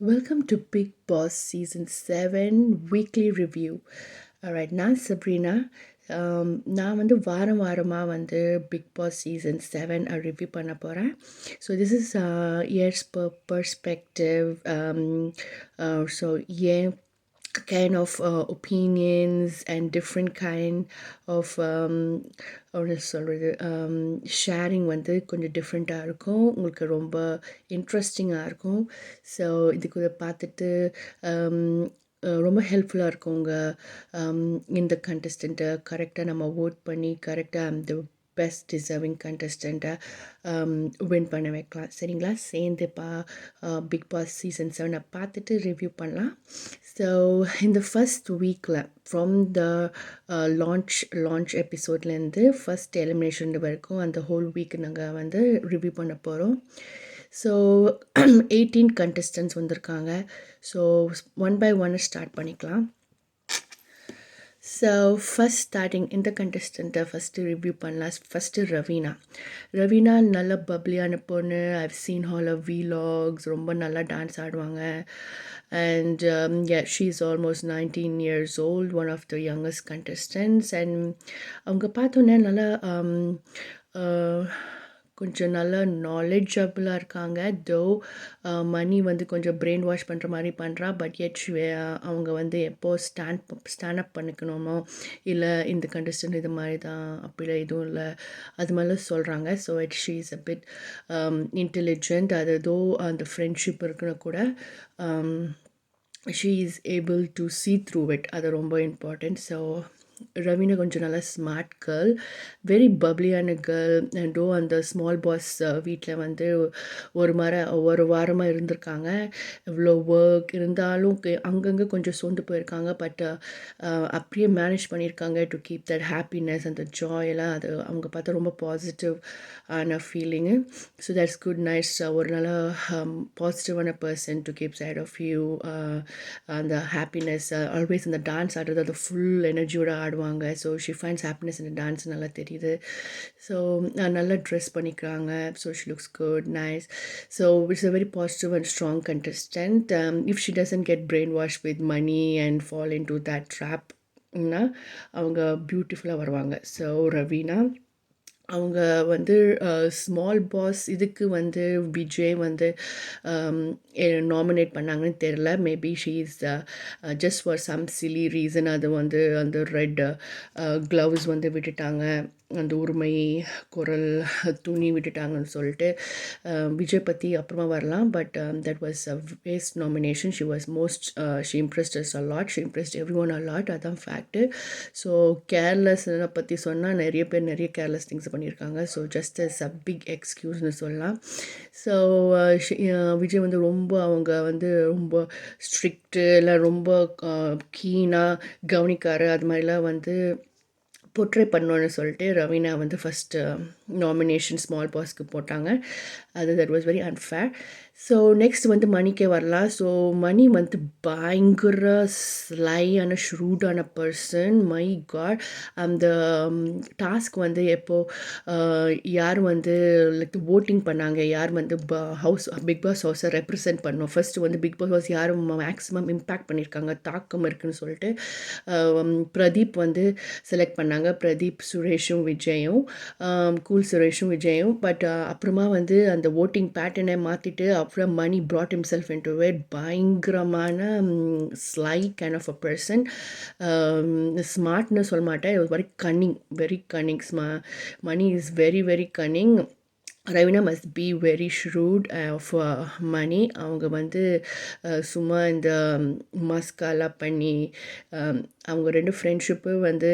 Welcome to Bigg Boss Season 7 Weekly Review. Alright, நான் சப்ரீனா. நான் வந்து வாரமாக வந்து பிக் பாஸ் சீசன் 7 ரிவ்யூ பண்ண போகிறேன். So this is years perspective. So ஏன் kind of opinions and different kind of சொல்கிறது ஷேரிங் வந்து கொஞ்சம் டிஃப்ரெண்ட்டாக இருக்கும், உங்களுக்கு ரொம்ப இன்ட்ரெஸ்டிங்காக இருக்கும். ஸோ இதுக்கு பார்த்துட்டு ரொம்ப ஹெல்ப்ஃபுல்லாக இருக்கும் இந்த கண்டஸ்டண்ட்டை கரெக்டாக நம்ம ஓட் பண்ணி கரெக்டாக அந்த பெஸ்ட் டிசர்விங் கண்டஸ்டண்ட்டை வின் பண்ண வைக்கலாம். சரிங்களா? சேர்ந்துப்பா பிக் பாஸ் சீசன் 7 பார்த்துட்டு ரிவ்யூ பண்ணலாம். ஸோ இந்த ஃபஸ்ட் வீக்கில் ஃப்ரம் த லான்ச் எபிசோட்லேருந்து ஃபஸ்ட் எலிமினேஷன் வரைக்கும் அந்த ஹோல் வீக் நாங்கள் வந்து ரிவ்யூ பண்ண போகிறோம். ஸோ 18 கண்டஸ்டன்ட்ஸ் வந்திருக்காங்க. So one by one start பண்ணிக்கலாம். ஸோ ஃபஸ்ட் ஸ்டார்டிங் இந்த கண்டஸ்டண்ட்டை ஃபஸ்ட்டு ரிவ்யூ பண்ணலாம். ஃபஸ்ட்டு ரவீனா நல்ல பப்ளியான பொண்ணு. ஐவ் சீன் ஹால் ஆஃப் வீலாக்ஸ், ரொம்ப நல்லா டான்ஸ் ஆடுவாங்க. And she is almost 19 years old, one of the youngest contestants. And அவங்க பார்த்தோன்னே நல்லா கொஞ்சம் நல்லா நாலேஜபிளாக இருக்காங்க. தோ மணி வந்து கொஞ்சம் பிரெயின் வாஷ் பண்ணுற மாதிரி பண்ணுறா. பட் எட் அவங்க வந்து எப்போ ஸ்டாண்ட் அப் பண்ணிக்கணுமோ, இல்லை இந்த கண்டஸ்டன்ட் இது மாதிரி தான், அப்படிலாம் எதுவும் இல்லை, அது மாதிரிலாம் சொல்கிறாங்க. So she is a bit intelligent. அது ஏதோ அந்த ஃப்ரெண்ட்ஷிப் இருக்குன்னு கூட she is able to see through it. அது ரொம்ப இம்பார்ட்டண்ட். ஸோ ரவீனா கொஞ்சம் நல்லா ஸ்மார்ட் கேர்ள், வெரி பப்ளியான கேர்ள். அண்டோ அந்த ஸ்மால் பாஸ் வீட்டில் வந்து ஒரு வாரமாக இருந்திருக்காங்க. இவ்வளோ ஒர்க் இருந்தாலும் அங்கங்கே கொஞ்சம் சோர்ந்து போயிருக்காங்க. பட் அப்படியே மேனேஜ் பண்ணியிருக்காங்க டு கீப் தட் ஹாப்பினஸ், அந்த ஜாயெல்லாம். அது அவங்க பார்த்தா ரொம்ப பாசிட்டிவ் ஆன feeling. So that's good, nice. ஒரு நல்ல பாசிட்டிவான person to keep side of you. அந்த ஹாப்பினஸ் ஆல்வேஸ் அந்த டான்ஸ் ஆடுறது, அது ஃபுல் எனர்ஜியோட ஆடுவாங்க. ஸோ ஷி ஃபைண்ட்ஸ் ஹாப்பினஸ் இந்த டான்ஸ் நல்லா தெரியுது. ஸோ நல்லா ட்ரெஸ் பண்ணிக்கிறாங்க. So she looks good, nice. So it's a very positive and strong contestant. If she doesn't get brain wash with Mani and fall in to that ட்ராப்னா அவங்க பியூட்டிஃபுல்லாக வருவாங்க. So Raveena அவங்க வந்து ஸ்மால் பாஸ் இதுக்கு வந்து விஜய் வந்து நாமினேட் பண்ணாங்கன்னு தெரில. Maybe she is just for some silly reason அது வந்து அந்த ரெட் க்ளவுஸ் வந்து விட்டுட்டாங்க, அந்த உரிமை குரல் துணி விட்டுட்டாங்கன்னு சொல்லிட்டு. விஜய் பற்றி அப்புறமா வரலாம். But that was a waste nomination. She was most she impressed us a lot, she impressed everyone a lot. அதான் ஃபேக்ட்டு. ஸோ கேர்லெஸ்னை பற்றி சொன்னால் நிறைய பேர் நிறைய கேர்லெஸ் திங்ஸ் பண்ணியிருக்காங்க. So just as a big எக்ஸ்கியூஸ்னு சொல்லலாம். ஸோ விஜய் வந்து அவங்க வந்து ரொம்ப ஸ்ட்ரிக்ட்டு, இல்லை ரொம்ப கீனாக கவனிக்காரு, அது மாதிரிலாம் வந்து போர்ட்ரே பண்ணோன்னு சொல்லிட்டு ரவீனா வந்து ஃபஸ்ட்டு நாமினேஷன் ஸ்மால் பாஸ்க்கு போட்டாங்க. That was very unfair. So next வந்து மணிக்கே வரலாம். ஸோ மணி வந்து பயங்கர ஸ்லையான ஷ்ரூடான பர்சன். மை காட், அந்த டாஸ்க் வந்து யார் வந்து லைக் ஓட்டிங் பண்ணாங்க, யார் வந்து பிக் பாஸ் ஹவுஸை ரெப்ரசன்ட் பண்ணோம். ஃபர்ஸ்ட் வந்து பிக் பாஸ் ஹவுஸ் யாரும் மேக்ஸிமம் இம்பேக்ட் பண்ணியிருக்காங்க, தாக்கம் இருக்குன்னு சொல்லிட்டு பிரதீப் வந்து செலக்ட் பண்ணாங்க. பிரதீப், சுரேஷும் விஜயும், சுரேஷும் விஜயும். பட் அப்புறமா வந்து அந்த ஓட்டிங் பேட்டர்னை மாற்றிட்டு அப்புறம் மணி brought himself into it. பயங்கரமான sly kind of a person. ஸ்மார்ட்னு சொல்ல மாட்டேன், very cunning, very cunning. Mani is very very cunning. Raveena must be very shrewd of Mani. அவங்க வந்து சும்மா இந்த மஸ்காலாம் பண்ணி அவங்க ரெண்டு ஃப்ரெண்ட்ஷிப்பு வந்து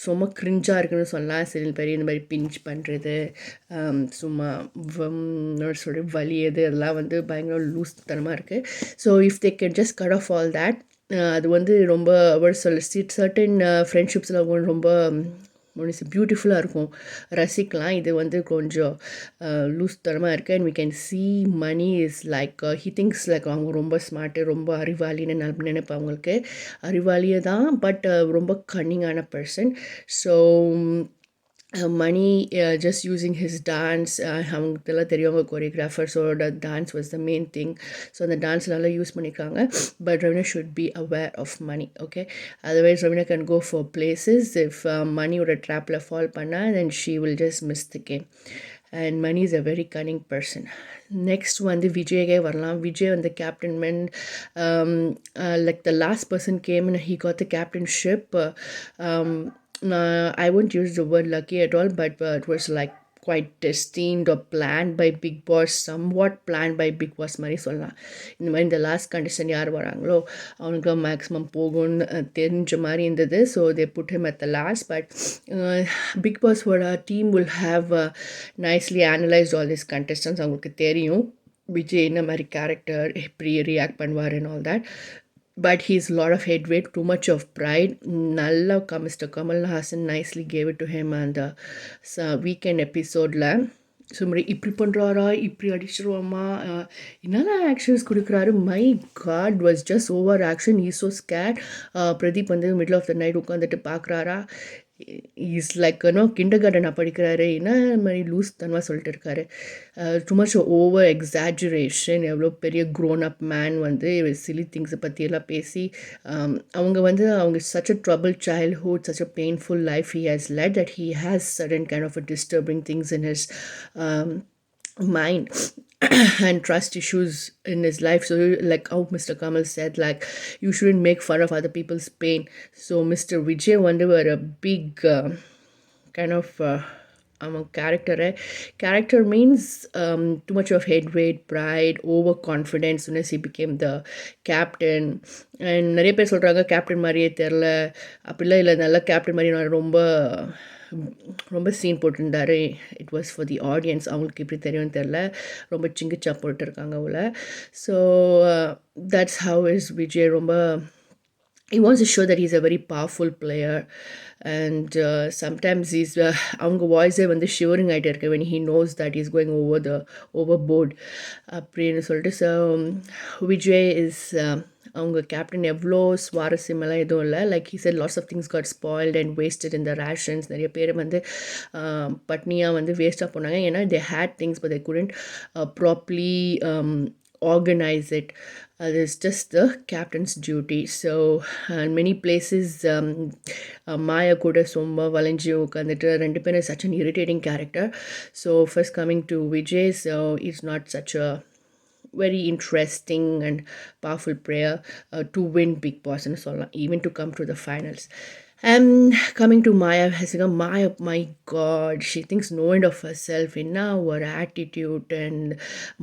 சும்மா கிரிஞ்சாக இருக்குன்னு சொல்லலாம். சில பேர் இந்த மாதிரி பிஞ்ச் பண்ணுறது, சும்மா சொல்லி வலியது, அதெல்லாம் வந்து பயங்கர லூஸ் தனமாக இருக்குது. So if they can just cut off all that, அது வந்து ரொம்ப சர்டன் ஃப்ரெண்ட்ஷிப்ஸில் ரொம்ப பியூட்டிஃபுல்லாக இருக்கும், ரசிக்கலாம். இது வந்து கொஞ்சம் லூஸ் தரமாக இருக்குது. And we can see Mani is like he thinks like அவங்க ரொம்ப ஸ்மார்ட்டு, ரொம்ப அறிவாளின்னு நினைப்பேன். அவங்களுக்கு அறிவாளியே தான், பட் ரொம்ப கன்னிங்கான person. So Money just using his dance அவங்களுக்கெல்லாம் தெரியும் choreographer, so the dance was the main thing. So the dance நல்லா யூஸ் பண்ணிக்கிறாங்க. But Ravina should be aware of money, okay? Otherwise Ravina can go for places. If money would a trapல fall பண்ணா, then she will just miss the game. And Money is a very cunning person. Next one, the Vijay வரலாம். Vijay and the captain meant like the last person came and he got the captainship. I won't use the word lucky at all, but it was like quite destined or planned by Big Boss, somewhat planned by Big Boss மாதிரி சொல்லலாம். இந்த மாதிரி இந்த last condition யார் வராங்களோ அவனுக்கு maximum போகும்னு தெரிஞ்ச மாதிரி இருந்தது. So they put him at the last, but Big Boss team will have nicely analyzed all these contestants. அவங்களுக்கு தெரியும் விஜய் என்ன மாதிரி கேரக்டர் எப்படி ரியாக்ட் பண்ணுவார் and all that. But he's a lot of head weight, too much of pride. Nalla Mr. Kamal Hassan nicely gave it to him on the weekend episode la. சும்மா இப்படி பண்ணுறாரா இப்படி அடிச்சிருவாமா என்னெல்லாம் ஆக்ஷன்ஸ் கொடுக்குறாரு. My god was just over action. ஈ so scared. Pradeep வந்து middle of the night உட்காந்துட்டு பார்க்குறாரா. Is like கிண்டர் கார்டனாக படிக்கிறாரு. என்ன மாதிரி லூஸ் தனமாக சொல்லிட்டு இருக்காரு. Too much over exaggeration. எவ்வளோ பெரிய க்ரோன் அப் மேன் வந்து சிலி திங்ஸை பற்றியெல்லாம் பேசி அவங்க such a troubled childhood, such a painful life he has led, that he has certain kind of a disturbing things in his mind and trust issues in his life. So like how Mr. Kamal said, like you shouldn't make fun of other people's pain. So Mr. Vijay Wonder were a big kind of character means too much of head weight, pride, overconfidence. Soon as he became the captain, and நிறைய பேர் சொல்கிறாங்க captain மாதிரியே தெரில, அப்படிலாம் இல்லை, நல்ல captain மாதிரி நான் ரொம்ப சீன் போட்டிருந்தாரு. It was for the audience. அவங்களுக்கு இப்படி தெரியும்னு தெரில, ரொம்ப சிங்கிச்சா போட்டுருக்காங்க அவளை. So that's how is Vijay. ரொம்ப he wants to show that he's a very powerful player, and sometimes he's அவங்க வாய்ஸே வந்து ஷிவரிங் ஆகிட்டே இருக்கு when he knows that he's going overboard அப்படின்னு சொல்லிட்டு. ஸோ விஜய் இஸ் அவங்க கேப்டன் எவ்வளோ சுவாரஸ்யமெல்லாம் எதுவும் இல்லை. Like he said lots of things got spoiled and wasted in the rations. நிறைய பேர் வந்து பட்னியாக வந்து வேஸ்ட்டாக போனாங்க. ஏன்னா they had things but they couldn't properly organize it. It's just the captain's duty. So many places Maya kuda somba valanji ukandittu rendu perum such an irritating character. So first coming to Vijay, so it's not such a very interesting and powerful player to win Big Boss and so on, even to come to the finals. Coming to Maya, Maya, my God, she thinks no end of herself. In now her attitude and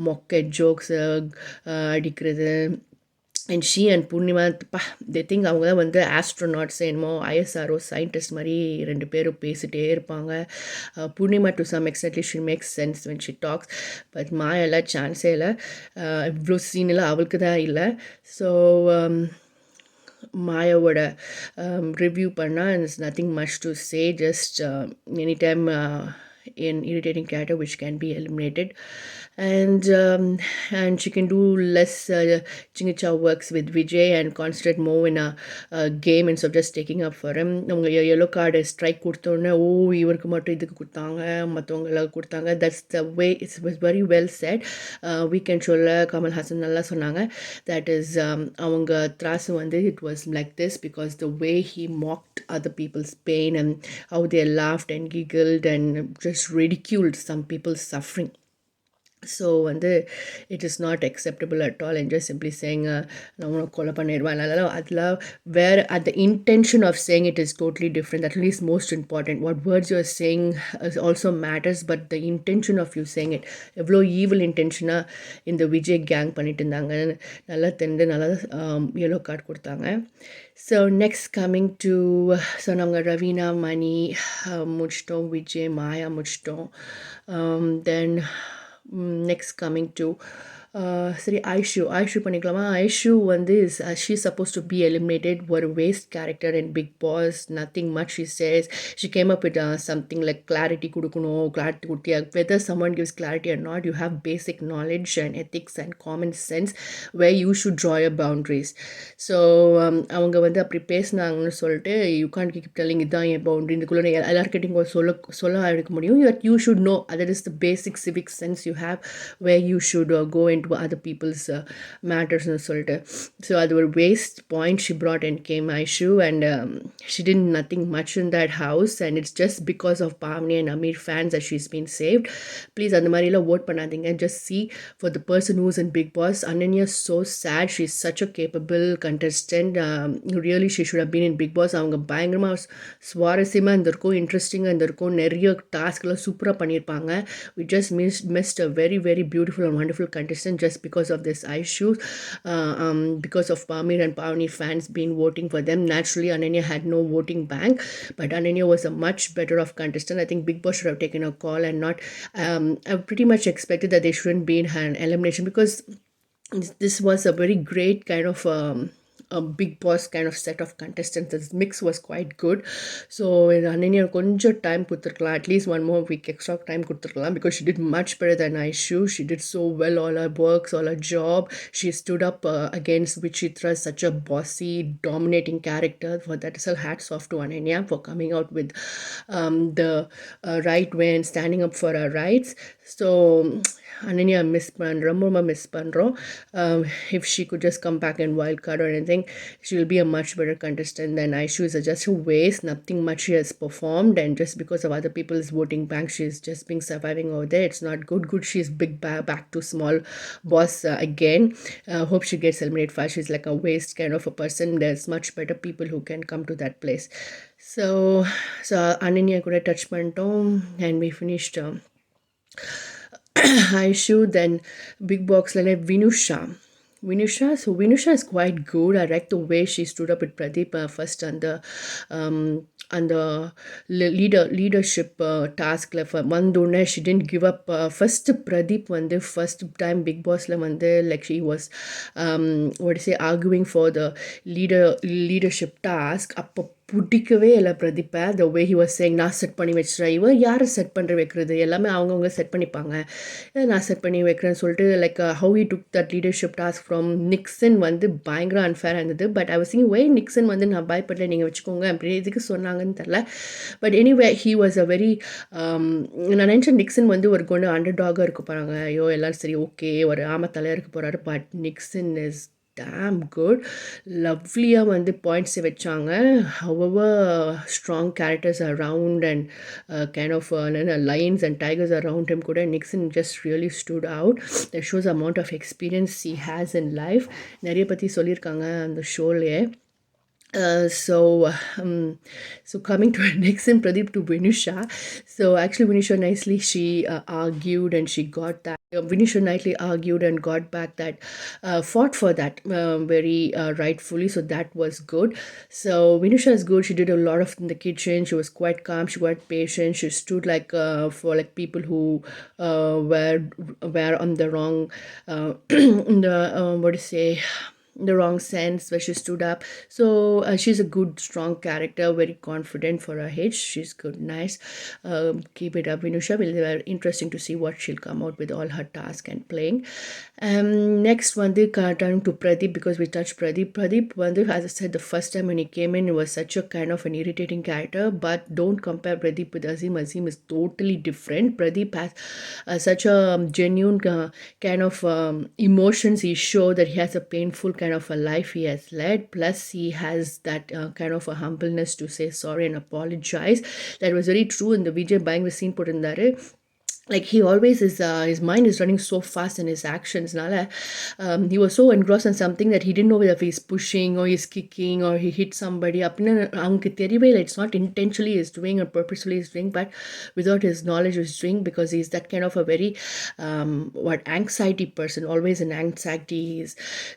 mock jokes அடிக்கிறது. And she and Purnima, they think அவங்க தான் வந்து astronauts என்னமோ ISRO scientist மாதிரி ரெண்டு பேரும் பேசிகிட்டே இருப்பாங்க. Poornima to some extently she makes sense when she talks. But மாயெல்லாம் சான்ஸே இல்லை. இவ்வளோ சீனெல்லாம் அவளுக்கு தான் இல்லை. ஸோ மாயாவோட ரிவ்யூ பண்ணால் it's nothing much to say. Just any time an irritating character which can be eliminated, and she can do less chingicha works with Vijay and concentrate more in a game instead of just taking up for him. அவங்க yellow card strike கொடுத்தோன்னே இவருக்கு மட்டும் இதுக்கு கொடுத்தாங்க மற்றவங்களுக்கு கொடுத்தாங்க. that's the way. It was very well said. Weekend showல Kamal Haasan நல்லா சொன்னாங்க. that is அவங்க திராசு வந்து it was like this because the way he mocked other people's pain and how they laughed and giggled and just ridiculed some people's suffering. So it is not acceptable at all. And just simply saying kola pannirvan adla where at the intention of saying it is totally different. That is most important. What words you are saying also matters, but the intention of you saying it, evlo evil intention in the Vijay gang பண்ணிட்டு இருந்தாங்க. நல்லா தெரிந்து நல்லா yellow card கொடுத்தாங்க. So next coming to நம்ம ரவீனா மணி முடிச்சிட்டோம், விஜய் மாயா முடிச்சிட்டோம். Then next coming to சரி ஐஷு பண்ணிக்கலாமா? ஐஷு வந்து she's supposed to be eliminated, ஒரு waste character in Big Boss, nothing much she says. She came up with something like clarity கொடுக்கணும், clarity கொடுத்தியா, whether someone gives clarity or not, you have basic knowledge and ethics and common sense where you should draw your boundaries. So அவங்க வந்து அப்படி பேசினாங்கன்னு சொல்லிட்டு you can't keep telling இதான் என் boundary, இதுக்குள்ளே எல்லாருக்கிட்டையும் சொல்ல எடுக்க முடியும். You should know that is the basic civic sense you have where you should go into other people's matters and சொல்லிட்டு. So அது ஒரு waste point she brought and came Aishu, and she did nothing much in that house, and it's just because of Pavni and Amir fans that she's been saved. Please அந்த மாதிரிலாம் vote பண்ணாதீங்க. Just see for the person who's in Big Boss. Ananya is so sad. She's such a capable contestant. Really she should have been in Big Boss. அவங்க பயங்கரமாக சுவாரஸ்யமாக இருந்திருக்கும், இன்ட்ரெஸ்டிங்காக இருந்திருக்கும், நிறைய டாஸ்க்லாம் சூப்பராக பண்ணியிருப்பாங்க. We just missed a very very beautiful and wonderful contestant just because of this issues, because of Pamir and Pavni fans been voting for them. Naturally Ananya had no voting bank, but Ananya was a much better of contestant. I think Big Boss should have taken a call and not I pretty much expected that they shouldn't be in an elimination, because this was a very great kind of a Big Boss kind of set of contestants. This mix was quite good. So Ananya கொஞ்சம் time கொடுத்துருக்கலாம், at least 1 more week extra time கொடுத்துருக்கலாம், because she did much better than Aishu. She did so well, all her works, all her job. She stood up against Vichitra, such a bossy dominating character. For that is all hats off to Ananya for coming out with the right way and standing up for her rights. So Ananya miss பண்ணுறோம். If she could just come back and wild card or anything, she will be a much better contestant than Aishu. Is just a waste, nothing much she has performed, and just because of other people's voting bank, she's just been surviving over there. It's not good. She's big back to small boss again. Hope she gets eliminated fast. She's like a waste kind of a person. There's much better people who can come to that place. So Ananya could have touched பண்ணிட்டோம், and we finished Aishu. Then Big Box like Vinusha. So Vinusha is quite good. I like the way she stood up with Pradeep first on the leadership task. Vandone, she didn't give up. First Pradeep the first time Big Boss like she was arguing for the leadership task. அப்போ பிடிக்கவே இல்லை பிரதீப்பை. த way he was saying, நான் set பண்ணி வச்சுறேன், இவன் யாரை set பண்ணுற வைக்கிறது, எல்லாமே அவங்கவுங்க செட் பண்ணிப்பாங்க, நான் செட் பண்ணி வைக்கிறேன்னு சொல்லிட்டு like how he took that leadership task from Nixon பயங்கர அன்ஃபேராக இருந்தது. But I was thinking way Nixon நான் பயப்படல, நீங்கள் வச்சுக்கோங்க அப்படி இதுக்கு சொன்னாங்கன்னு தெரில. But anyway he was a very நான் நினச்சேன் நிக்சன் ஒரு கொண்டு அண்டர் டாகாக இருக்க போகிறாங்க, ஐயோ எல்லோரும் சரி ஓகே ஒரு ஆமத்தலையாக இருக்க போகிறாரு. But Nixon is damn good. lovely points வச்சாங்க. however strong characters around and kind of lions and tigers around him கூட Nixon just really stood out. that shows the amount of experience he has in life. நிறைய பற்றி சொல்லியிருக்காங்க அந்த ஷோலையே. So coming to Nixon, Pradeep to Vinusha. So actually Vinusha nicely she argued and she got that. Vinusha nicely argued and got back that, fought for that very rightfully. So that was good. So Vinusha is good. She did a lot of in the kitchen. She was quite calm. She was patient. She stood like for like people who were on the wrong in the what to say, the wrong sense, where she stood up. So she's a good strong character, very confident for her age. She's good, nice. Keep it up Vinusha. Will be interesting to see what she'll come out with all her task and playing. Next turn to Pradeep, because we touched Pradeep as I said the first time when he came in, it was such a kind of an irritating character. But don't compare Pradeep with Azim is totally different. Pradeep has such a genuine kind of emotions he showed, that he has a painful kind of a life he has led, plus he has that kind of a humbleness to say sorry and apologize. That was very true in the Vijay buying the scene put in there. Like he always is his mind is running so fast in his actions. He was so engrossed in something that he didn't know whether he's pushing or he's kicking or he hit somebody. It's not intentionally he's doing or purposefully he's doing, but without his knowledge he's doing, because he's that kind of a very anxiety person, always in anxiety.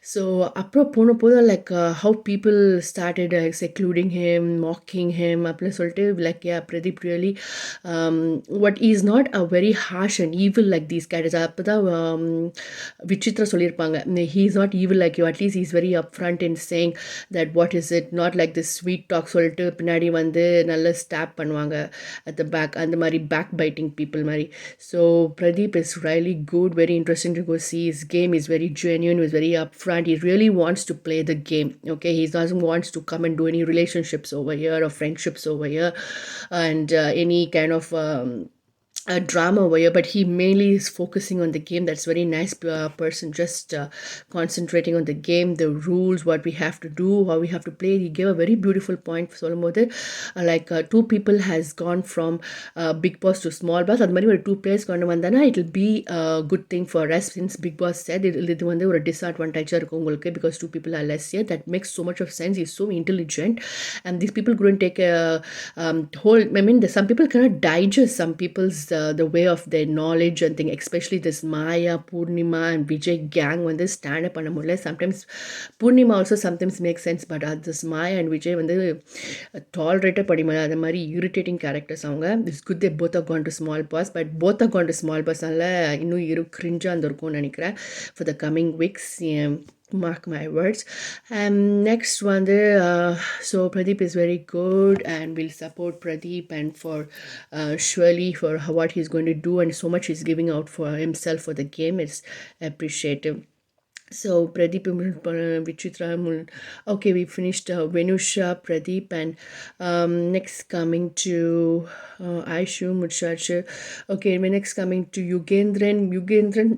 So like how people started secluding him, mocking him, like yeah, Pradeep really what is not a very harsh and evil like these characters. அப்பதான் விசித்ரா சொல்லியிருப்பாங்க, he is not evil like you, at least he is very upfront in saying that what is it, not like this sweet talk சொல்லிட்டு பின்னாடி வந்து நல்ல stop பண்ணுவாங்க at the back, அந்த மாதிரி back biting people மாதிரி. So Pradeep is really good, very interesting to go see. His game is very genuine, is very upfront. He really wants to play the game. Okay, he doesn't wants to come and do any relationships over here or friendships over here, and any kind of a drama over here, but he mainly is focusing on the game. That's very nice person, just concentrating on the game, the rules, what we have to do, how we have to play. He gave a very beautiful point for Solomode, like two people has gone from big boss to small boss. அது மாதிரி ஒரு two players கொண்டு வந்தானா it will be a good thing for us, since big boss said இது வந்து ஒரு disadvantage இருக்கும் உங்களுக்கு because two people are less here. That makes so much of sense. He's so intelligent, and these people couldn't take a whole, I mean, some people cannot digest some people's the way of their knowledge and thing, especially this Maya, Purnima and Vijay gang when they stand up பண்ண முடியல. Sometimes Purnima also sometimes makes sense, but this Maya and Vijay வந்து tolerate பண்ணி முடியல. அது மாதிரி irritating characters அவங்க. It's good they both have gone to small boss, but both have gone to small boss னால இன்னும் cringe-ஆ இருந்திருக்கும்னு நினைக்கிறேன் for the coming weeks. Mark my words. Next one there, so Pradeep is very good, and we'll support Pradeep and for surely for what he's going to do, and so much he's giving out for himself for the game. It's appreciative. So Pradeep, Vichitra, okay, we finished Venusha, Pradeep, and next coming to Aishu, Muchacha. Okay, we're next coming to Yugendran.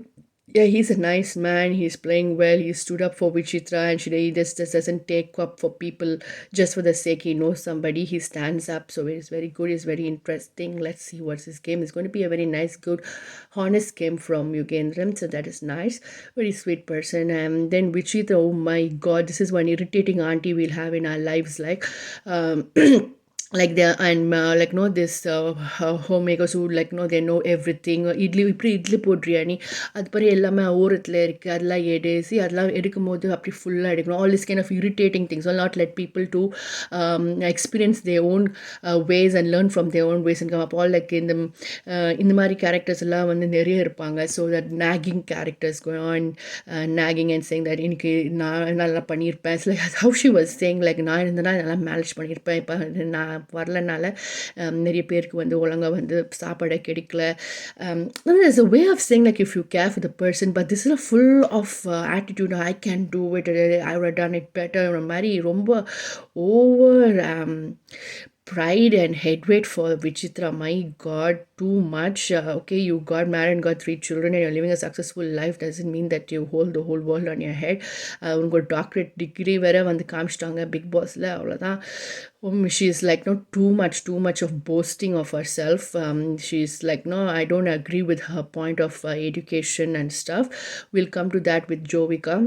Yeah, he's a nice man. He's playing well. He stood up for Vichitra, and he just doesn't take up for people just for the sake he knows somebody. He stands up, so it's very good. It's very interesting. Let's see what's his game. It's going to be a very nice, good, honest game from Yugendran, so that is nice. Very sweet person. And then Vichitra, oh my God, this is one irritating auntie we'll have in our lives. Like, like they and like no this homemakers who like no they know everything. Idli போடுறியா நீ, அது பற்றி எல்லாமே ஓரத்தில் இருக்குது, அதெல்லாம் எடுசி அதெல்லாம் எடுக்கும் போது அப்படி ஃபுல்லாக எடுக்கணும். All this kind of irritating things will not let people to experience their own ways and learn from their own ways and come up. All like இந்த மாதிரி கேரக்டர்ஸ் எல்லாம் வந்து நிறைய இருப்பாங்க. So that nagging characters going on, nagging and saying that இன்னைக்கு நான் நல்லா பண்ணியிருப்பேன். It's like how she was saying like நான் இருந்தேன்னா நல்லா மேனேஜ் பண்ணியிருப்பேன், இப்போ நான் வரலனால நிறைய பேருக்கு வந்து ஒழுங்காக வந்து சாப்பாடை கிடைக்கல. There's a way of saying like if you care for the person, but this is a full of attitude, I can do it, I would have done it better, மாதிரி ரொம்ப over pride and head weight for Vichitra. My God, too much. Okay, you got married and got 3 children and you're living a successful life doesn't mean that you hold the whole world on your head. உங்கள் doctorate degree வேற வந்து காமிச்சிட்டாங்க big பாஸில், அவ்வளோதான். She's like no too much of boasting of herself. She's like no, I don't agree with her point of education and stuff. We'll come to that with Jovika.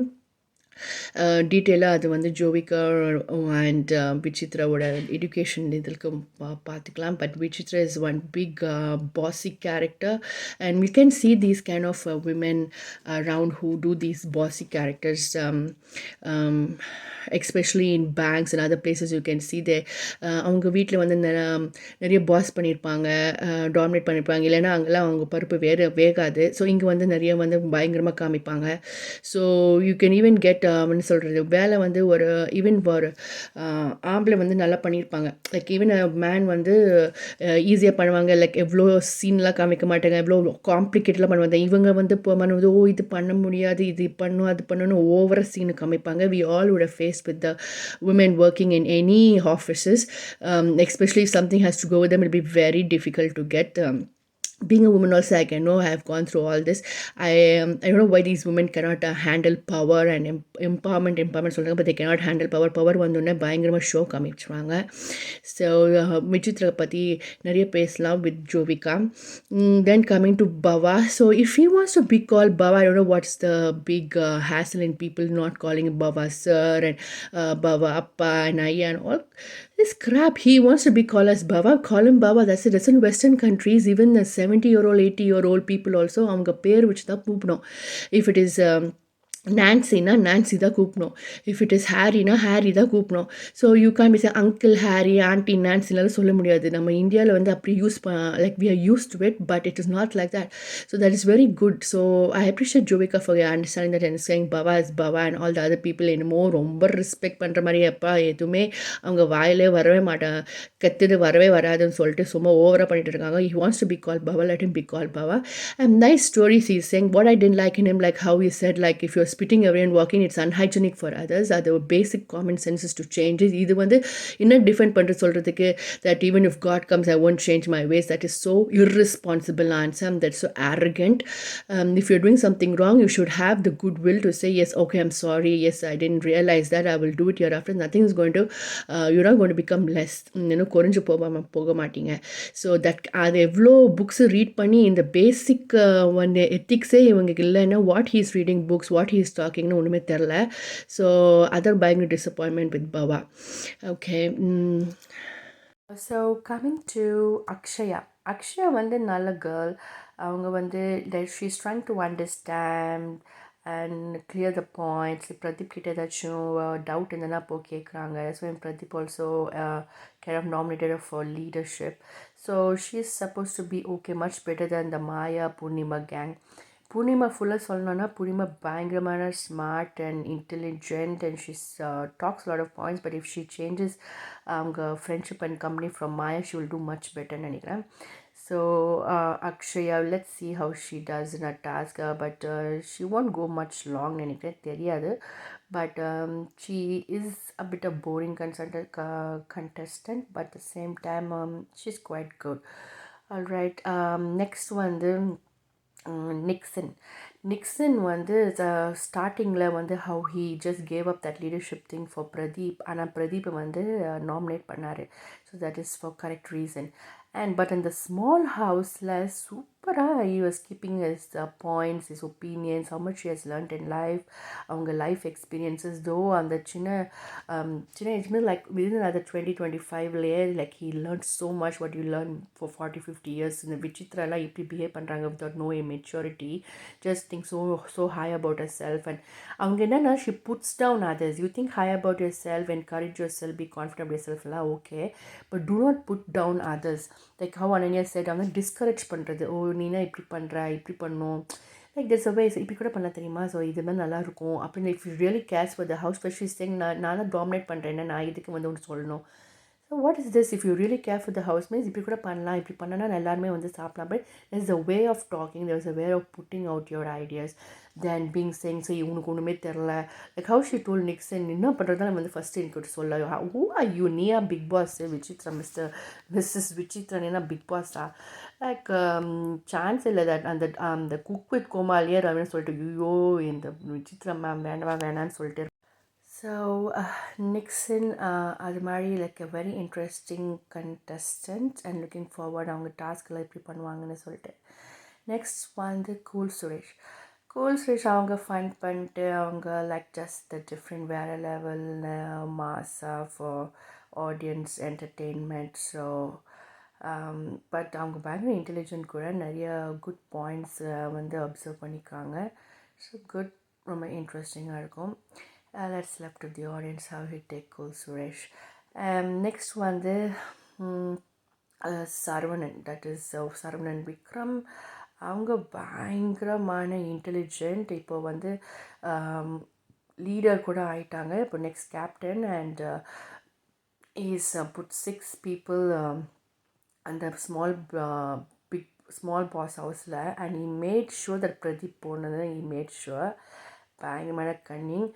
டீட்டெயிலாக அது வந்து Jovika and விசித்ராவோட education இதுக்கு பார்த்துக்கலாம். But Vichitra is one big bossy character, and we can see these kind of women around who do these bossy characters, especially in banks and other places. You can see they அவங்க வீட்டில் வந்து நிறைய pass பண்ணியிருப்பாங்க, dominate பண்ணியிருப்பாங்க, இல்லைன்னா அங்கெல்லாம் அவங்க பருப்பு வேகாது. ஸோ இங்கே வந்து நிறைய வந்து பயங்கரமாக காமிப்பாங்க. So you can even get என்ன சொல்கிறது, வேலை வந்து ஒரு ஈவன் ஒரு ஆம்பளை வந்து நல்லா பண்ணியிருப்பாங்க. லைக் ஈவன் மேன் வந்து ஈஸியாக பண்ணுவாங்க. லைக் எவ்வளோ சீன்லாம் காமிக்க மாட்டாங்க, எவ்வளோ காம்ப்ளிகேட்டடாக பண்ணுவாங்க. இவங்க வந்து பண்ணுவது இது பண்ண முடியாது, இது பண்ணும் அது பண்ணணும், ஓவர சீனு காமிப்பாங்க. We all would have faced with the women working in any offices, especially if something has to go with them, it will be very difficult to get. Being a woman also, I can know I have gone through all this. I don't know why these women cannot handle power and empowerment சொல்கிறாங்க, but they cannot handle power வந்தோடனே பயங்கரமாக show காமிச்சுவாங்க. So Vichitra பற்றி நிறைய பேசலாம் with Jovika. Then coming to Bava, so if he wants to be called Bava, I don't know what's the big hassle in people not calling Bava sir and Bava appa and ayya and all this crap. He wants to be called as Bava, call him Bava, that's it. That's in Western countries, even the 70-year-old 80-year-old people also அவங்க பேர் வச்சு தான் கூப்பிடும். If it is நான்சின்னா Nancy தான் கூப்பிடணும். If it is ஹேரினா Harry தான் கூப்பிடணும். So you can be say uncle Harry, aunty நான்சிலாம் சொல்ல முடியாது. நம்ம இந்தியாவில் வந்து அப்படி like we are use to it, but it is not like that. So that is very good. So I appreciate Jovika for understanding that and saying Bava is Bava and all the other people என்னமோ ரொம்ப respect பண்ணுற மாதிரி எப்பா எதுவுமே அவங்க வாயிலே வரவே மாட்டாங்க, கத்துது வரவே வராதுன்னு சொல்லிட்டு சும்மா ஓவராக பண்ணிட்டு இருக்காங்க. He wants to be called Baba, let him be called Baba. And nice stories he's saying. What I didn't like in him, like how he said, like if you're spitting away and walking, it's unhygienic for others. The basic common sense is to change it. இது வந்து இன்னும் defend பண்ணுறது சொல்கிறதுக்கு that even if God comes, I won't change my ways. That is so irresponsible answer. That's so arrogant. If you're doing something wrong, you should have the goodwill to say, yes, okay, I'm sorry. Yes, I didn't realize that. I will do it hereafter. Nothing is going to, you're not going to become less. குறைஞ்சு போக மாட்டீங்க. So that அது எவ்வளோ books read பண்ணி இந்த பேசிக் one எத்திக்ஸே இவங்களுக்கு இல்லைன்னா what he's reading books, what he's டாக்கிங்னு ஒன்றுமே தெரில. So other being disappointment with Bava. Okay, so coming to Akshaya. Akshaya வந்து நல்ல கேர்ள். அவங்க வந்து she's trying to understand and clear the points. Pradeep கிட்ட ஏதாச்சும் டவுட் இருந்ததுன்னா அப்போ கேட்குறாங்க. ஸோ என் Pradeep also kind of nominated her for leadership. So she's supposed to be okay, much better than the Maya Purnima gang. Purnima fulla solnona, Purnima பயங்கரமான smart and intelligent, and she talks a lot of points, but if she changes friendship and company from Maya, she will do much better நினைக்கிறேன். So Akshaya, let's see how she does in her task, but she won't go much long நினைக்கிறேன், தெரியாது. But she is a bit of boring contestant, but at the same time she's quite good. All right, next one, the Nixon வந்து ஸ்டார்டிங்கில் வந்து how he just gave up that leadership thing for Pradeep. ஆனால் பிரதீப் வந்து nominate பண்ணார். So that is for correct reason. But in the small house, he was keeping his points, his opinions, how much he has learned in life, அவங்க life experiences. Though அந்த சின்ன age like within another 20-25 layers, like he learned so much what you learn for 40-50 years. இந்த விசித்ராலாம் இப்படி behave பண்ணுறாங்க without no immaturity, just think so high about herself. And அவங்க என்னன்னா, she puts down others. You think high about yourself, encourage yourself, be confident of yourself, okay, but do not put down others. Like how Ananya said, அவங்க discourage பண்ணுறது. ஓ நீனா இப்படி பண்ணுற, இப்படி பண்ணும், like there's a way, இப்படி கூட பண்ண தெரியுமா, ஸோ இது மாதிரி நல்லாயிருக்கும் அப்படின்னு. If you really cares for the house, specially saying நான் டாமினேட் பண்ணுறேன்னா நான் இதுக்கு வந்து ஒன்று சொல்லணும். So what is this? If you really care for the housemates, இப்படி கூட பண்ணலாம், இப்படி பண்ணனா எல்லாருமே வந்து சாப்பிடலாம். But there's a way of talking, there's a way of putting out your ideas than being saying, so உனக்கு ஒன்றுமே தெரில. Like how she told Nixon, என்ன பண்ணுறதுனா வந்து ஃபஸ்ட்டு எனக்கு சொல்ல, who are you? நீயா Bigg Boss Vichitra, mrs Vichitra நீனா பிக் பாஸா? லைக் சான்ஸ் இல்லை. தட் அந்த குக் வித் கோமாலியே ரவின்னு சொல்லிட்டு ஐயோ இந்த விசித்ரா மேம் வேணான்னு சொல்லிட்டு. So Nixon, Adamari, like a very interesting contestant, and looking forward அவங்க டாஸ்கில் எப்படி பண்ணுவாங்கன்னு சொல்லிட்டு. நெக்ஸ்ட் வந்து கூல் சுரேஷ். அவங்க ஃபன் பண்ணிட்டு அவங்க லைக் ஜஸ்ட் த டிஃப்ரெண்ட் வேறு லெவல் மாஸா for audience entertainment. So but அவங்க பயங்கர இன்டெலிஜென்ட் கூட, நிறைய குட் பாயிண்ட்ஸ் வந்து அப்சர்வ் பண்ணிக்காங்க. ஸோ குட், ரொம்ப இன்ட்ரெஸ்டிங்காக இருக்கும். Let's left to the audience how he take cool Suresh. Next one, the Saravanan, that is Saravanan Vikram. அவங்க பயங்கரமான இன்டெலிஜென்ட். இப்போ வந்து லீடர் கூட ஆயிட்டாங்க. இப்போ next captain. And is put 6 people அந்த ஸ்மால் பாஸ் ஹவுஸில். And he made sure that Pradeep போனது, he made sure. பயங்கரமான cunning.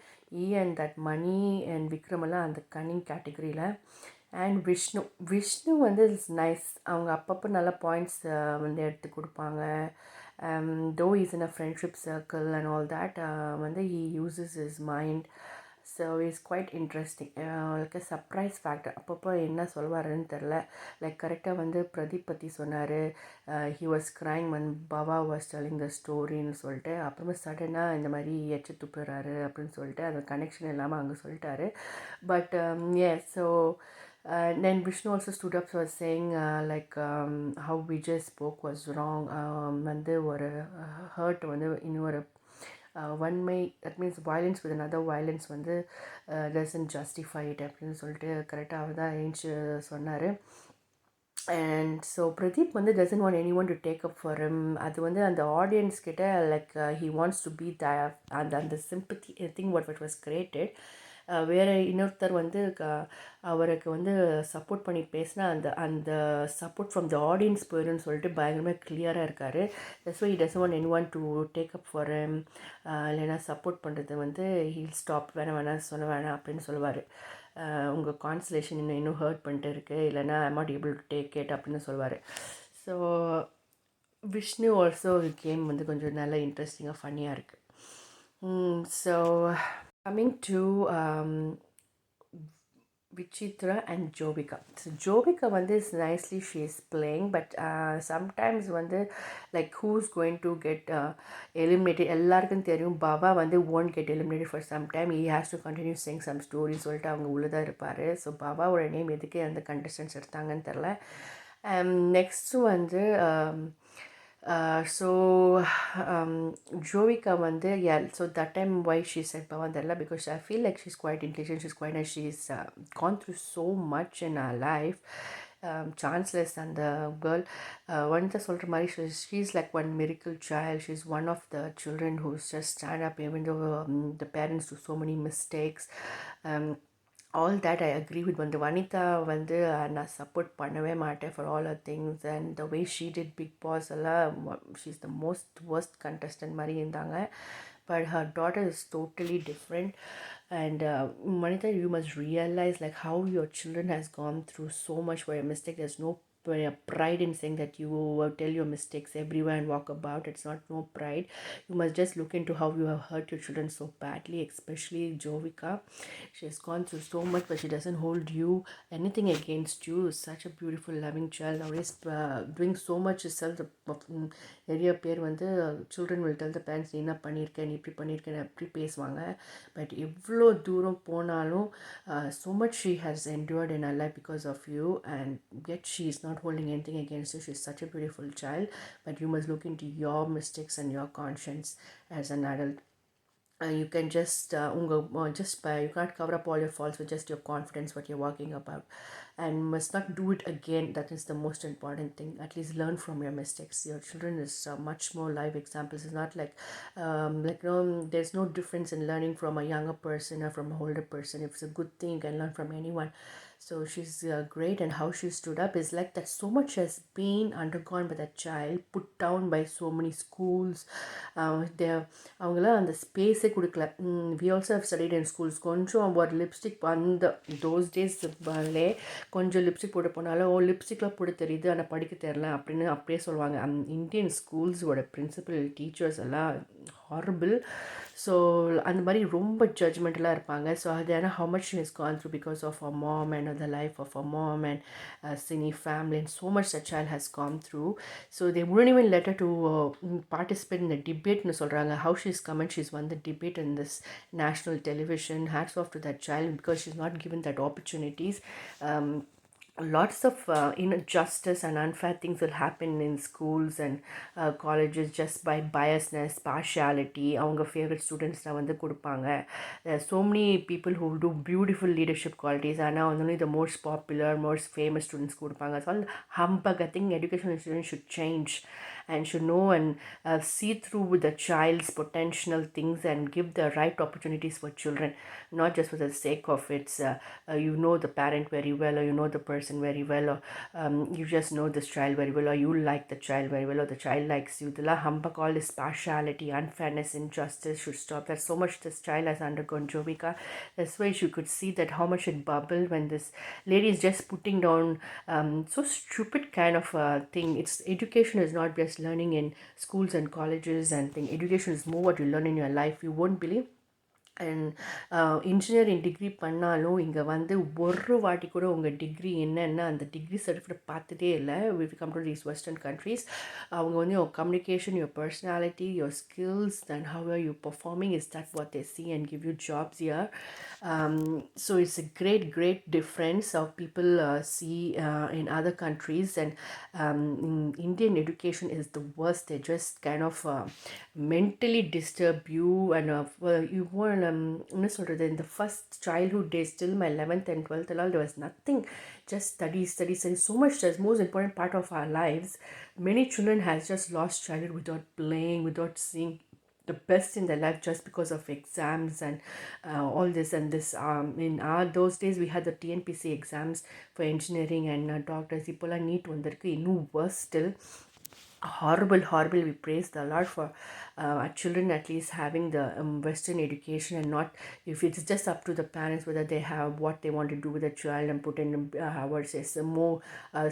And that Mani and விக்ரமெல்லாம் அந்த கன்னிங் கேட்டகரியில். அண்ட் விஷ்ணு வந்து இட்ஸ் நைஸ். அவங்க அப்பப்போ நல்ல பாயிண்ட்ஸ் வந்து எடுத்து கொடுப்பாங்க. Though is in a friendship circle and all that, வந்து he uses his mind. So it's quite interesting. Like a surprise factor. அப்பப்போ என்ன சொல்வாருன்னு தெரில. லைக் கரெக்டாக வந்து பிரதீப் பற்றி சொன்னார். He was crying when Bava was telling the ஸ்டோரின்னு சொல்லிட்டு. அப்புறமா சடனாக இந்த மாதிரி எச்சு துப்புறாரு அப்படின்னு சொல்லிட்டு அந்த கனெக்ஷன் இல்லாமல் அங்கே சொல்லிட்டாரு. But so then Vishnu also stood up, was saying like how Vijay spoke was wrong. வந்து ஒரு ஹர்ட் வந்து இன்னொரு one may, that means violence with another violence வந்து doesn't justify it அப்படின்னு சொல்லிட்டு கரெக்டாக அவர் தான் ஏஞ்சி சொன்னார். And so Pradeep வந்து doesn't want anyone to take up for him. அது வந்து அந்த ஆடியன்ஸ் கிட்ட like he wants to be that அந்த sympathy thing what was created. வேறு இன்னொருத்தர் வந்து அவருக்கு வந்து சப்போர்ட் பண்ணி பேசினா அந்த அந்த சப்போர்ட் ஃப்ரம் த ஆடியன்ஸ் போயிடும்னு சொல்லிட்டு பயங்கரமாக கிளியராக இருக்கார். So he doesn't want anyone to take up for him. இல்லைன்னா சப்போர்ட் பண்ணுறது வந்து he'll stop, வேணாம் சொல்ல வேணாம் அப்படின்னு சொல்லுவார். உங்கள் கான்சலேஷன் இன்னும் ஹர்ட் பண்ணிட்டு இருக்குது, இல்லைனா I'm not able to take it அப்படின்னு சொல்லுவார். ஸோ விஷ்ணு ஆல்சோ கேம் வந்து கொஞ்சம் நல்ல இன்ட்ரெஸ்டிங்காக ஃபன்னியாக இருக்குது. So coming to Vichitra and Jovika. So Jovika வந்து is nicely she is playing, but sometimes வந்து like who's going to get eliminated எல்லாருக்கும் தெரியும். பாபா வந்து won't get eliminated for some time. He has to continue saying some stories சொல்லிட்டு அவங்க உள்ளதாக இருப்பார். So பாபாவோட நேம் எதுக்கு அந்த கண்டஸ்டன்ஸ் எடுத்தாங்கன்னு தெரில. நெக்ஸ்ட்டு வந்து Jovika வந்து yeah, so that time why she said Pavandella, because I feel like she's quite intelligent, she's quite nice, she's gone through so much in her life. Chanceless and the girl one the soldier Mari, she's like one miracle child. She's one of the children who's just stand up even though the parents do so many mistakes. All that I agree with. When the Vanitha வந்து நான் support பண்ணவே மாட்டேன் for all her things, and the way she did Bigg Boss எல்லாம் she's the most worst contestant மாதிரி இருந்தாங்க. But her daughter is totally different. And Vanitha, you must realize like how your children has gone through so much for your mistake. There's no pride in saying that you tell your mistakes everywhere and walk about. It's not no pride. You must just look into how you have hurt your children so badly, especially Jovika. She has gone through so much, but she doesn't hold you anything against you. Such a beautiful loving child, nowadays doing so much herself. நிறைய பேர் வந்து children will tell the parents நீ என்ன பண்ணியிருக்க, நீ இப்படி பண்ணியிருக்க அப்படி பேசுவாங்க. பட் எவ்வளோ தூரம் போனாலும் so much she has endured in her life because of you, and yet she is not holding anything against you. She's such a beautiful child, but you must look into your mistakes and your conscience as an adult. You can just just by you can't cover up all your faults with just your confidence what you're walking about, and must not do it again. That is the most important thing. At least learn from your mistakes. Your children is much more live examples. It's not like there's no difference in learning from a younger person or from an older person. If it's a good thing, you can learn from anyone. So she's great, and how she stood up is like that. So much has been undergone by that child, put down by so many schools. அவங்கள அந்த ஸ்பேஸே கொடுக்கல. we also have studied in schools. கொஞ்சம் ஒரு lipstick அந்த those days கொஞ்சம் lipstick போட்டு போனாலும் லிப்ஸ்டிக்லாம் போட்டு தெரியுது ஆனால் படிக்க தெரில அப்படின்னு அப்படியே சொல்லுவாங்க. இந்தியன் ஸ்கூல்ஸோட பிரின்சிபல் டீச்சர்ஸ் எல்லாம் ஹாரபிள். ஸோ அந்த மாதிரி ரொம்ப ஜட்ஜ்மெண்டலாக இருப்பாங்க. ஸோ அது ஆனால் how much she has gone through because of her mom and the life of her mom and Sini family, and so much that child has gone through. So they wouldn't even let her to participate in the debate னு சொல்கிறாங்க. How she's come and she's won the debate in this national television. Hats off to that child because she's not given that opportunities. Lots of injustice and unfair things will happen in schools and colleges just by biasness, partiality. அவங்க favorite students தான் வந்து கொடுப்பாங்க. There are so many people who do beautiful leadership qualities, ஆனால் only the most popular, most famous students கொடுப்பாங்க. It's all humbug. I think education institutions should change and should know and see through with the child's potential things and give the right opportunities for children, not just for the sake of it's you know the parent very well, or you know the person very well, or you just know this child very well, or you like the child very well, or the child likes you. The humbug, all this partiality, unfairness, injustice should stop. There's so much this child has undergone, Jovika. That's why you could see that how much it bubbled when this lady is just putting down so stupid kind of thing. It's education is not just learning in schools and colleges and thing. Education is more what you learn in your life. You won't believe and engineering degree பண்ணாலும் இங்கே வந்து ஒரு வாட்டி கூட உங்கள் degree என்னென்னா அந்த degree certificate பார்த்ததே இல்லை. Will come to these western countries. அவங்க வந்து your communication, your personality, your skills and how are you performing is that what they see and give you jobs here. So it's a great difference of people see in other countries. And Indian education is the worst. They just kind of mentally disturb you. And you won't என்ன சொல்கிறது, in the first childhood days till my 11th and 12th and all, there was nothing, just study. So much stress. Most important part of our lives, many children has just lost childhood without playing, without seeing the best in their life, just because of exams and all this and this. In our those days we had the TNPC exams for engineering and doctors. Ipola neat vandirukku, இன்னும் worse still. Horrible. We praise the Lord for our children at least having the Western education, and not, if it's just up to the parents whether they have what they want to do with the child and put in what says more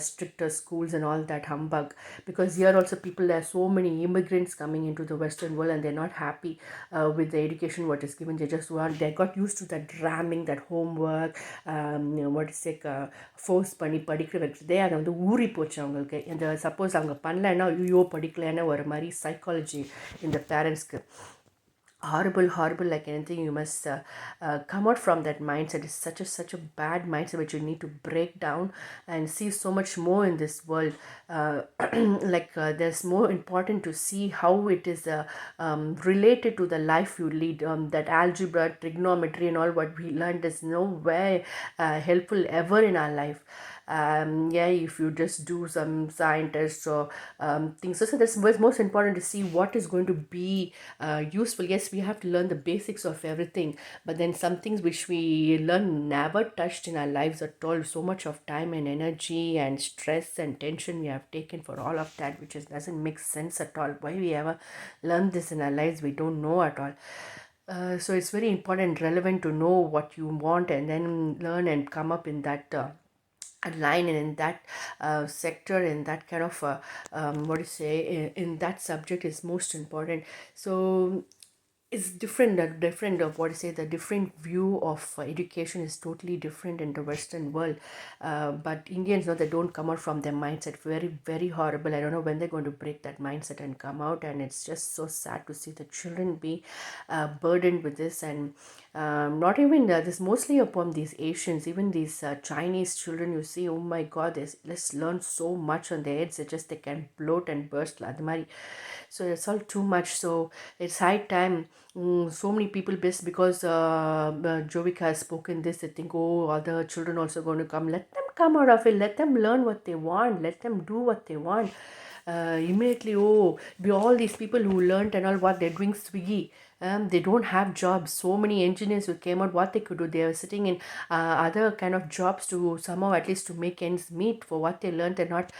stricter schools and all that humbug. Because here also people, there are so many immigrants coming into the Western world and they're not happy with the education what is given. They got used to that ramming, that homework, what is it, force பண்ணி படிக்கிற வைக்கிறதே அதை வந்து ஊறி போச்சு அவங்களுக்கு. இந்த suppose அவங்க பண்ணலைன்னா ஐயோ படிக்கலைன்னா ஒரு மாதிரி சைக்காலஜி இந்த பேரண்ட்ஸ்க்கு. Horrible, like anything. You must come out from that mindset. It's such a bad mindset which you need to break down and see so much more in this world. There's more important to see how it is related to the life you lead. That algebra, trigonometry and all what we learned is nowhere helpful ever in our life. If you just do some scientists or things, so that's what's most important, to see what is going to be useful. Yes, we have to learn the basics of everything, but then some things which we learn never touched in our lives at all. So much of time and energy and stress and tension we have taken for all of that, which doesn't make sense at all. Why we ever learn this in our lives, we don't know at all. So it's very important and relevant to know what you want and then learn and come up in that line and in that sector, in that kind of in that subject is most important. So it's different of what I say, the different view of education is totally different in the Western world. But Indians, they don't come out from their mindset. Very horrible. I don't know when they're going to break that mindset and come out, and it's just so sad to see the children be burdened with this. And not even this, mostly upon these Asians, even these Chinese children, you see, oh my god, let's learn so much on their heads. They can bloat and burst like that. So it's all too much. So it's high time. So many people, because Jovik has spoken this, they think, oh, other children also going to come. Let them come out of it. Let them learn what they want. Let them do what they want. Immediately, be all these people who learned and all, what they're doing Swiggy. They don't have jobs. So many engineers who came out, what they could do, they are sitting in other kind of jobs to somehow at least to make ends meet for what they learned, and not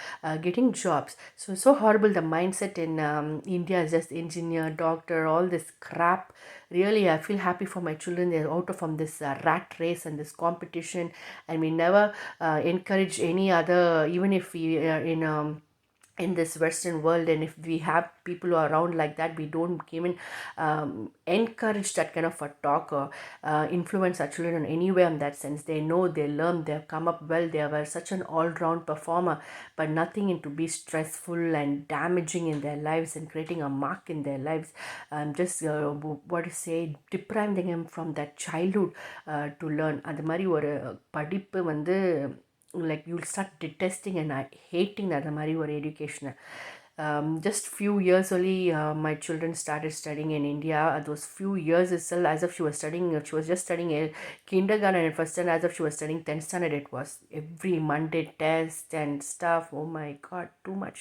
getting jobs. So horrible. The mindset in India is just engineer, doctor, all this crap. Really, I feel happy for my children. They're out from this rat race and this competition, and we never encourage any other, even if we are in this Western world, and if we have people who are around like that, we don't even encourage that kind of a talk or influence our children in any way in that sense. They know, they learn, they have come up well, they were such an all-round performer, but nothing into be stressful and damaging in their lives and creating a mark in their lives. Just depriving them from that childhood to learn. அந்த மாதிரி ஒரு படிப்பு வந்து, like, you'll start detesting and hating that மாதிரி ஒரு education. Just few years only my children started studying in India. Those few years itself, as if she was just studying kindergarten and first standard, as if she was studying 10th standard. It was every Monday test and stuff. Oh my god, too much.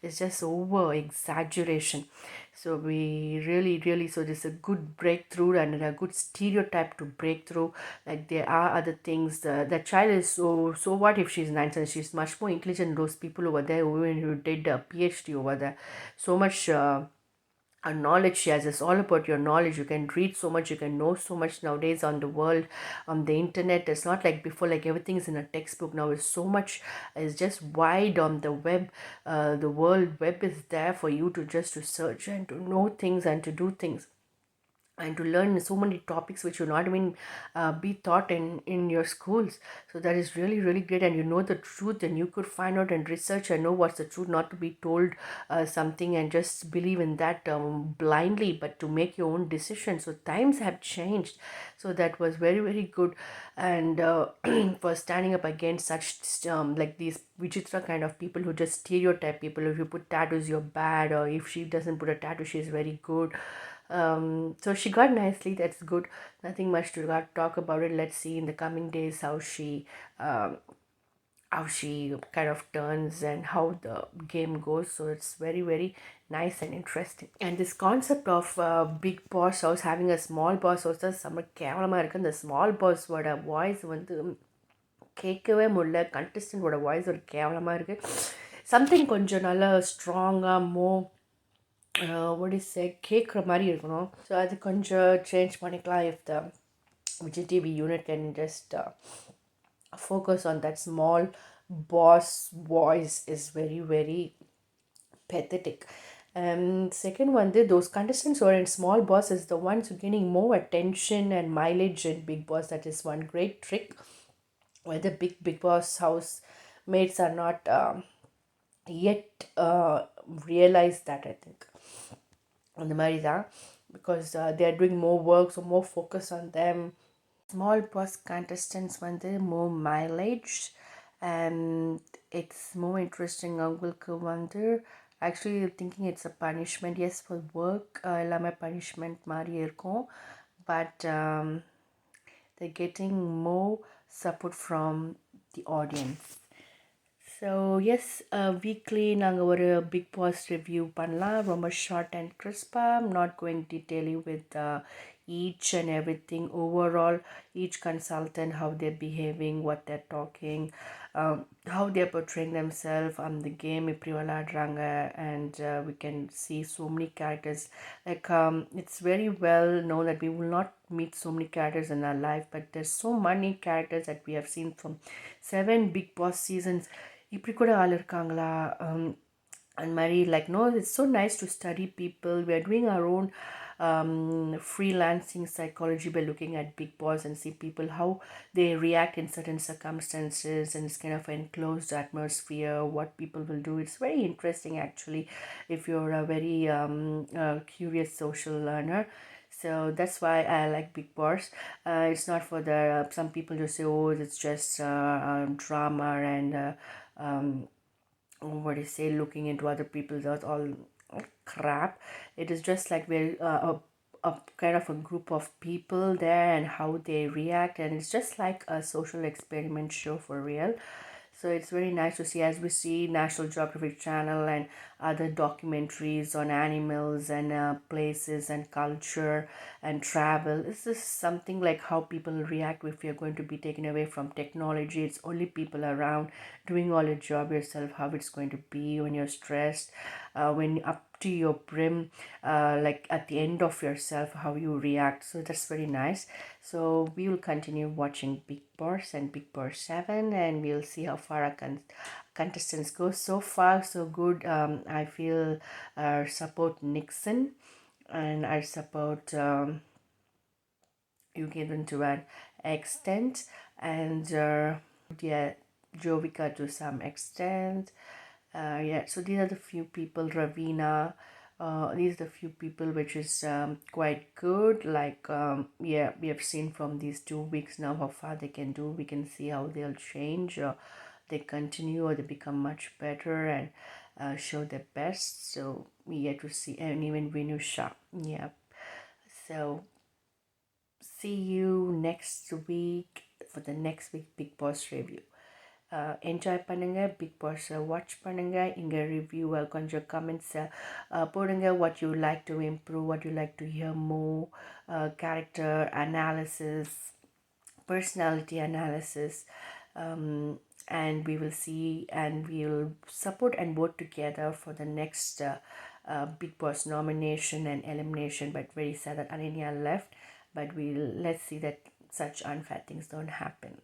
It's just over exaggeration. So we really, so this is a good breakthrough and a good stereotype to break through. Like, there are other things. The child is so what if she's 9 and she's much more intelligent than those people over there who did a PhD over there. So much knowledge she has. It's all about your knowledge. You can read so much, you can know so much nowadays on the world, on the internet. It's not like before, like everything is in a textbook. Now it's so much, it's just wide on the web. The world web is there for you to just to search and to know things and to do things. and to learn so many topics which will not even be taught in your schools. So that is really really great, and you know the truth, and you could find out and research and know what's the truth, not to be told something and just believe in that blindly, but to make your own decision. So times have changed, so that was very very good. And for standing up against such like these vichitra kind of people who just stereotype people. If you put tattoos, you're bad, or if she doesn't put a tattoo, she's very good. So she got nicely, that's good. Nothing much to talk about it. Let's see in the coming days um, how she kind of turns and how the game goes. So it's very very nice and interesting. And this concept of big boss house having a small boss house தான் செம்ம கேவலமாக இருக்குது. அந்த small பாஸோட voice வந்து கேட்கவே முடியல. கண்டஸ்டன்டோட voice ஒரு கேவலமாக இருக்குது. சம்திங் கொஞ்சம் நல்லா ஸ்ட்ராங்காக what is say கேட்குற மாதிரி இருக்கணும். ஸோ அது கொஞ்சம் சேஞ்ச் பண்ணிக்கலாம். If the Vijay TV unit can just focus on that small boss voice is very very pathetic. Second one, those contestants who are in small boss is the ones who getting more attention and mileage in Big Boss. That is one great trick where the big boss house mates are not yet realize that, I think. அந்த மாதிரி தான், because they are doing more work, so more focus on them. Small boss contestants வந்து more mileage, and it's more interesting. அவங்களுக்கு வந்து actually thinking it's a punishment. Yes, for work எல்லாமே punishment மாதிரி இருக்கும், but they're getting more support from the audience. So yes, weekly நாங்கள் ஒரு big pass review பண்ணலாம். ரொம்ப ஷார்ட் அண்ட் கிறிஸ்பாக. I'm not going detail with each and everything overall, each consultant, how they're behaving, what they're talking, how they're portraying themselves on the game, எப்படி விளையாடுறாங்க. And we can see so many characters. Like it's very well known that we will not meet so many characters in our life, but there's so many characters that we have seen from 7 Big Boss seasons. இப்படி கூட ஆள் இருக்காங்களா and மாதிரி, like, no, it's so nice to study people. We are doing our own freelancing psychology by looking at Big Boss and see people how they react in certain circumstances, and it's kind of an enclosed atmosphere, what people will do. It's very interesting actually if you're a very curious social learner. So that's why I like Big Boss. It's not for the some people just say, oh, it's just drama and what is say looking into other people's earth, all crap. It is just like we're a kind of a group of people there and how they react, and it's just like a social experiment show for real. So it's very nice to see, as we see National Geographic Channel and other documentaries on animals and places and culture and travel. This is something like how people react if you're going to be taken away from technology. It's only people around doing all your job yourself, how it's going to be when you're stressed, when up to your brim, like at the end of yourself, how you react. So that's very nice. So we will continue watching Big Boss and Big Boss 7, and we'll see how far our contestants go. So far so good. I feel support Nixon, and I support you given to an extent, and yeah, Jovika to some extent. Yeah, so these are the few people. Ravina, these are the few people which is quite good. Like yeah, we have seen from these 2 weeks now how far they can do. We can see how they'll change, or they continue, or they become much better and show their best. So we get to see, and even Vinusha. Yeah, so see you next week for the next week Big Boss review. Enjoy பண்ணுங்கள், big பாஸை watch பண்ணுங்கள். இங்கே ரிவ்யூவை கொஞ்சம் கமெண்ட்ஸை போடுங்க. What you like to improve, what you like to hear more, character analysis, personality analysis, and we will see, and we will support and vote together for the next Big Boss nomination and elimination. But very sad that Ananya left, but let's see that such unfair things don't happen.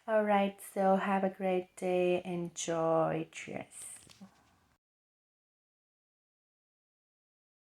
All right, so have a great day. Enjoy. Cheers.